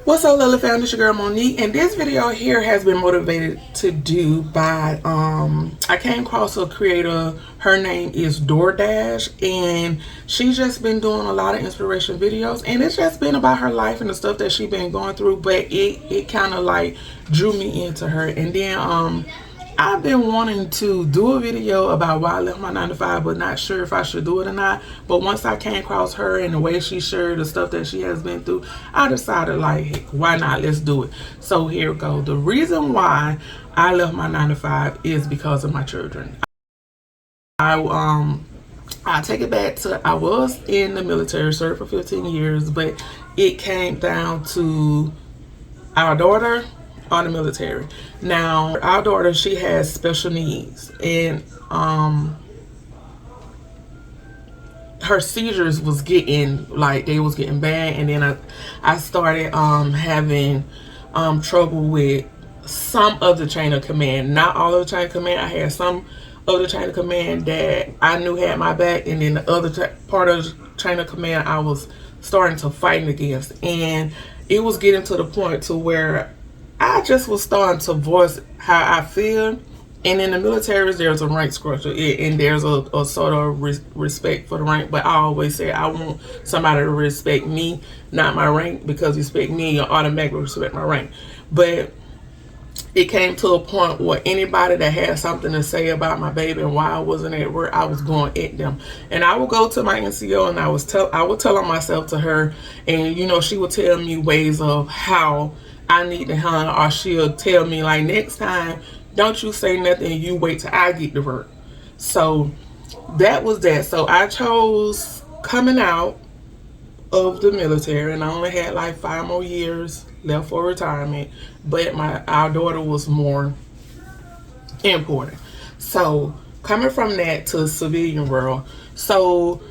What's up, Lily Found? It's your girl Monique, and this video here has been motivated to do by I came across a creator. Her name is DoorDash, and she's just been doing a lot of inspiration videos, and it's just been about her life and the stuff that she's been going through. But it kind of like drew me into her, and then I've been wanting to do a video about why I left my 9 to 5, but not sure if I should do it or not. But once I came across her and the way she shared the stuff that she has been through, I decided, like, hey, why not? Let's do it. So here we go. The reason why I left my 9 to 5 is because of my children. I take it back to, I was in the military, served for 15 years, but it came down to our daughter on the military. Now, our daughter, she has special needs, and her seizures was getting, like, they was getting bad, and then I started having trouble with some of the chain of command. Not all of the chain of command. I had some of the chain of command that I knew had my back, and then the other part of the chain of command I was starting to fight against, and it was getting to the point to where I just was starting to voice how I feel. And in the military, there's a rank structure, and there's a sort of respect for the rank. But I always say I want somebody to respect me, not my rank, because you respect me, you automatically respect my rank. But it came to a point where anybody that had something to say about my baby and why I wasn't at work, I was going at them. And I would go to my NCO, and I would tell on myself to her, and she would tell me ways of how I need to handle, or she'll tell me, like, next time, don't you say nothing, you wait till I get to work. So that was that. So I chose coming out of the military, and I only had like 5 more years left for retirement, but our daughter was more important. So coming from that to the civilian world, so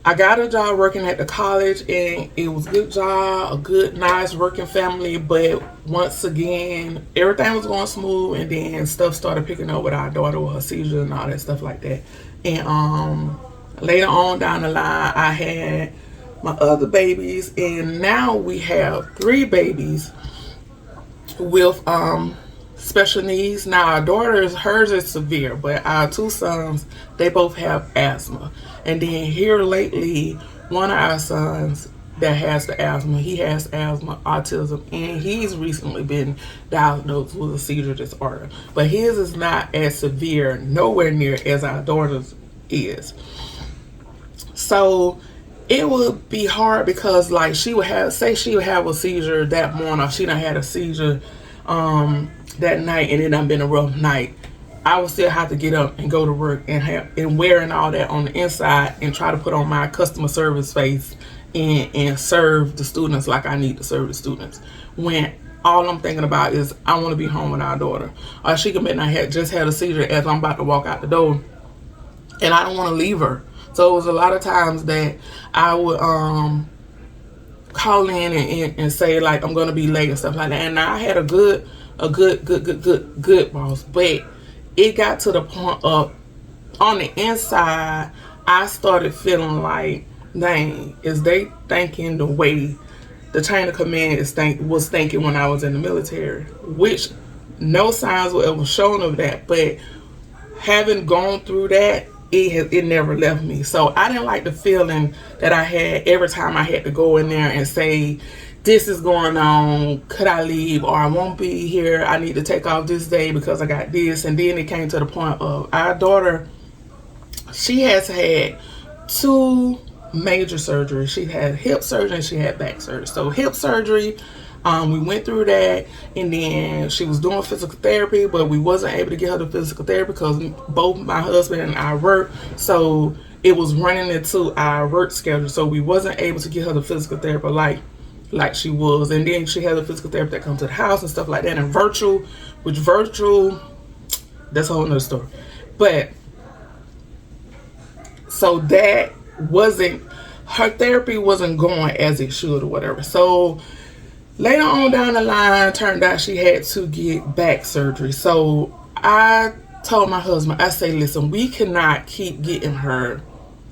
I got a job working at the college, and it was a good job, a good, nice working family. But once again, everything was going smooth, and then stuff started picking up with our daughter with her seizure and all that stuff like that. And later on down the line, I had my other babies, and now we have 3 babies with special needs. Now our daughter's, hers is severe, but our 2 sons, they both have asthma. And then here lately, one of our sons that has the asthma, he has asthma, autism, and he's recently been diagnosed with a seizure disorder. But his is not as severe, nowhere near as our daughter's is. So it would be hard because, like, she would have a seizure that morning, or she done had a seizure that night, and it done been a rough night. I would still have to get up and go to work and wearing all that on the inside and try to put on my customer service face and serve the students like I need to serve the students, when all I'm thinking about is I want to be home with our daughter. Or she could have just had a seizure as I'm about to walk out the door, and I don't want to leave her. So it was a lot of times that I would call in and say, like, I'm going to be late and stuff like that. And I had a good boss, but it got to the point of, on the inside, I started feeling like, dang, is they thinking the way the chain of command was thinking when I was in the military? Which no signs were ever shown of that, but having gone through that, it never left me. So I didn't like the feeling that I had every time I had to go in there and say, this is going on, could I leave, or I won't be here, I need to take off this day because I got this. And then it came to the point of our daughter, she has had 2 major surgeries. She had hip surgery and she had back surgery. So hip surgery, we went through that, and then she was doing physical therapy, but we wasn't able to get her to physical therapy because both my husband and I work, so it was running into our work schedule, so we wasn't able to get her to physical therapy like she was. And then she had a physical therapist that comes to the house and stuff like that, and virtual, that's a whole nother story. But so that wasn't, her therapy wasn't going as it should or whatever. So later on down the line, turned out she had to get back surgery. So I told my husband, I say, listen, we cannot keep getting her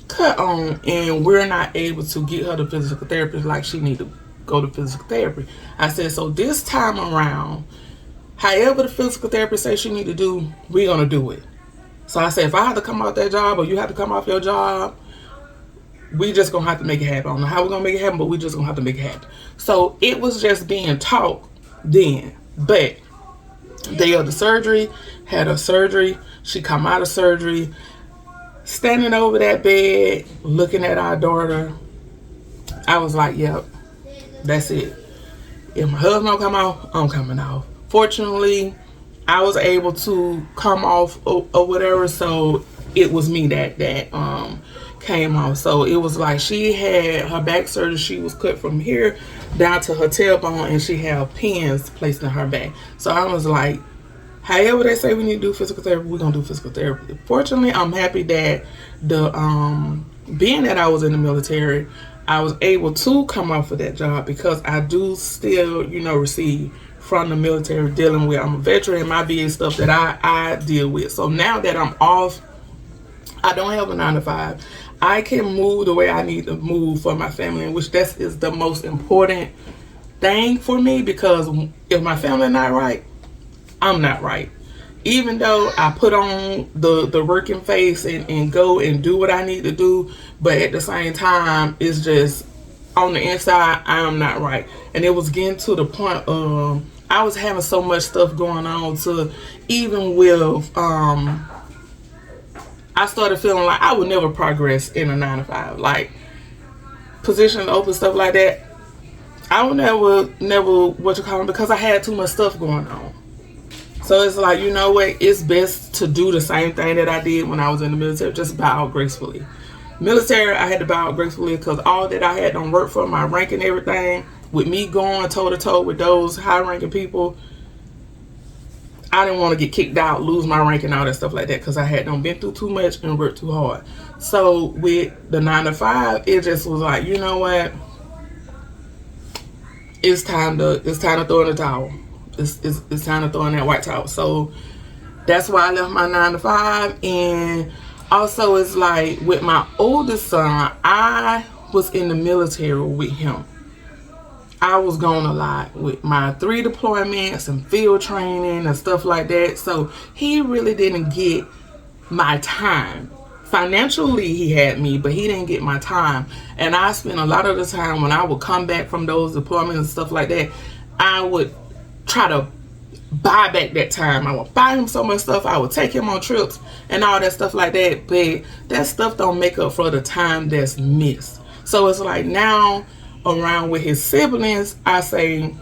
cut on, and we're not able to get her to physical therapist like she need to go to physical therapy. I said, so this time around, however the physical therapist says you need to do, we're going to do it. So I said, if I have to come off that job or you have to come off your job, we just going to have to make it happen. I don't know how we're going to make it happen, but we just going to have to make it happen. So it was just being taught then. But day of the surgery, had her surgery. She come out of surgery, standing over that bed, looking at our daughter. I was like, yep, that's it. If my husband don't come off, I'm coming off. Fortunately, I was able to come off or whatever, so it was me that came off. So it was like she had her back surgery. She was cut from here down to her tailbone, and she had pins placed in her back. So I was like, however they say we need to do physical therapy, we're gonna do physical therapy. Fortunately, I'm happy that being that I was in the military, I was able to come off of that job, because I do still, receive from the military dealing with. I'm a veteran, and my big stuff that I deal with. So now that I'm off, I don't have a 9-to-5. I can move the way I need to move for my family, which that is the most important thing for me, because if my family not right, I'm not right. Even though I put on the working face and go and do what I need to do, but at the same time, it's just on the inside, I'm not right. And it was getting to the point of I was having so much stuff going on, to even with I started feeling like I would never progress in a 9-to-5, like position open, stuff like that. I would never because I had too much stuff going on. So it's like, you know what, it's best to do the same thing that I did when I was in the military, just bow out gracefully. Military, I had to bow out gracefully, because all that I had done work for, my rank and everything, with me going toe-to-toe with those high-ranking people, I didn't want to get kicked out, lose my rank and all that stuff like that, because I had done been through too much and worked too hard. So with the 9-to-5, it just was like, you know what, it's time to throw in the towel. It's time to throw in that white towel. So that's why I left my 9-to-5. And also, it's like with my oldest son, I was in the military with him. I was gone a lot with my 3 deployments and field training and stuff like that. So he really didn't get my time. Financially, he had me, but he didn't get my time. And I spent a lot of the time when I would come back from those deployments and stuff like that, I would try to buy back that time. I would buy him so much stuff. I would take him on trips and all that stuff like that. But that stuff don't make up for the time that's missed. So it's like now around with his siblings, I say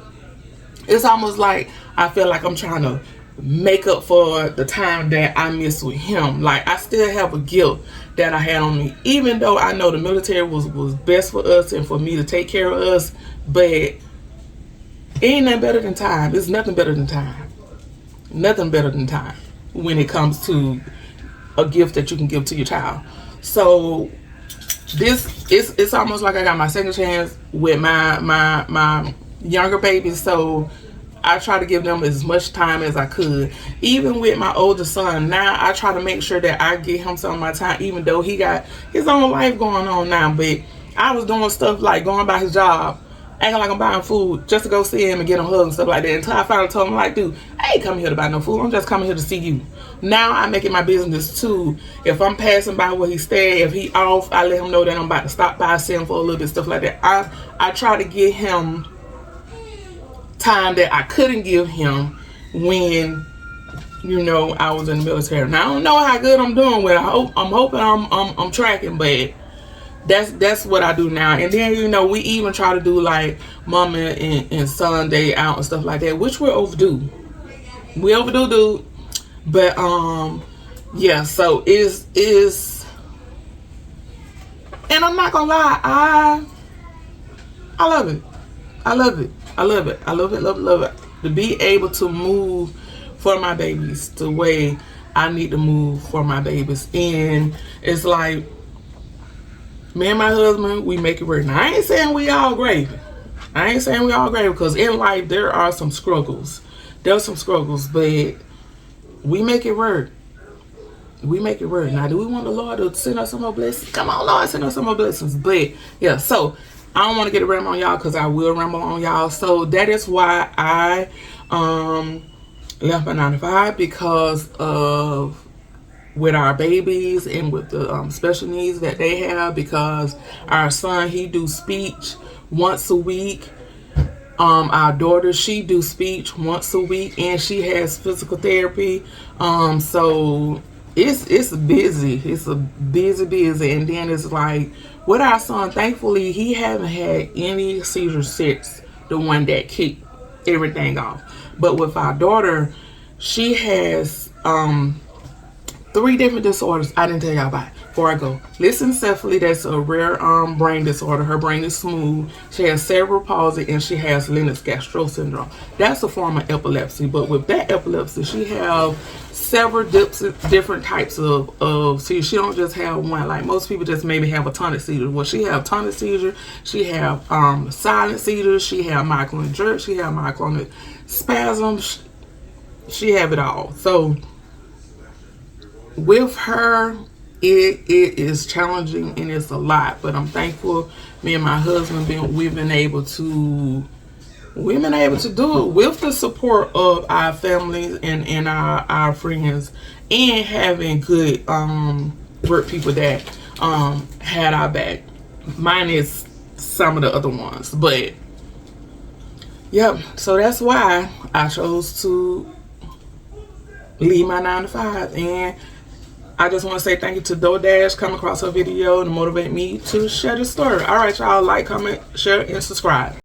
it's almost like I feel like I'm trying to make up for the time that I missed with him. Like I still have a guilt that I had on me, even though I know the military was best for us and for me to take care of us, but ain't nothing better than time. It's nothing better than time. Nothing better than time when it comes to a gift that you can give to your child. So it's almost like I got my second chance with my younger babies. So I try to give them as much time as I could. Even with my older son, now I try to make sure that I give him some of my time, even though he got his own life going on now. But I was doing stuff like going by his job, acting like I'm buying food just to go see him and get him hugs and stuff like that, until I finally told him, like, dude, I ain't coming here to buy no food. I'm just coming here to see you. Now I make it my business too. If I'm passing by where he stay, if he off, I let him know that I'm about to stop by, see him for a little bit, stuff like that. I try to give him time that I couldn't give him when, I was in the military. Now I don't know how good I'm doing with it. I'm hoping I'm tracking, but that's what I do now. And then we even try to do like mama and son day out and stuff like that, which we're overdue. We overdue, dude. But yeah, so is and I'm not gonna lie, I love it. I love it. I love it. I love it. Love it. To be able to move for my babies the way I need to move for my babies. And it's like me and my husband, we make it work. Now, I ain't saying we all gravy. Because in life, there are some struggles. There's some struggles, but we make it work. We make it work. Now, do we want the Lord to send us some more blessings? Come on, Lord, send us some more blessings. But, yeah, so I don't want to get a ramble on y'all because I will ramble on y'all. So that is why I left my 9 to 5, because of with our babies and with the special needs that they have, because our son, he do speech once a week. Our daughter, she do speech once a week, and she has physical therapy. So it's busy. It's a busy. And then it's like with our son, thankfully he haven't had any seizure since the one that kicked everything off. But with our daughter, she has 3 different disorders. I didn't tell y'all about it before I go. Lissencephaly, that's a rare brain disorder. Her brain is smooth. She has cerebral palsy, and she has Lennox-Gastaut syndrome. That's a form of epilepsy. But with that epilepsy, she have several different types of seizures. She don't just have one. Like most people just maybe have a tonic seizure. Well, she have tonic seizure. She have silent seizures. She have myoclonic jerk. She have myoclonic spasms. She have it all. So with her, it is challenging and it's a lot, but I'm thankful me and my husband we've been able to do it with the support of our families and our friends, and having good work people that had our back. Mine is some of the other ones, but yep. So that's why I chose to leave my 9 to 5, and I just want to say thank you to DoorDash coming across her video to motivate me to share this story. All right, y'all, like, comment, share, and subscribe.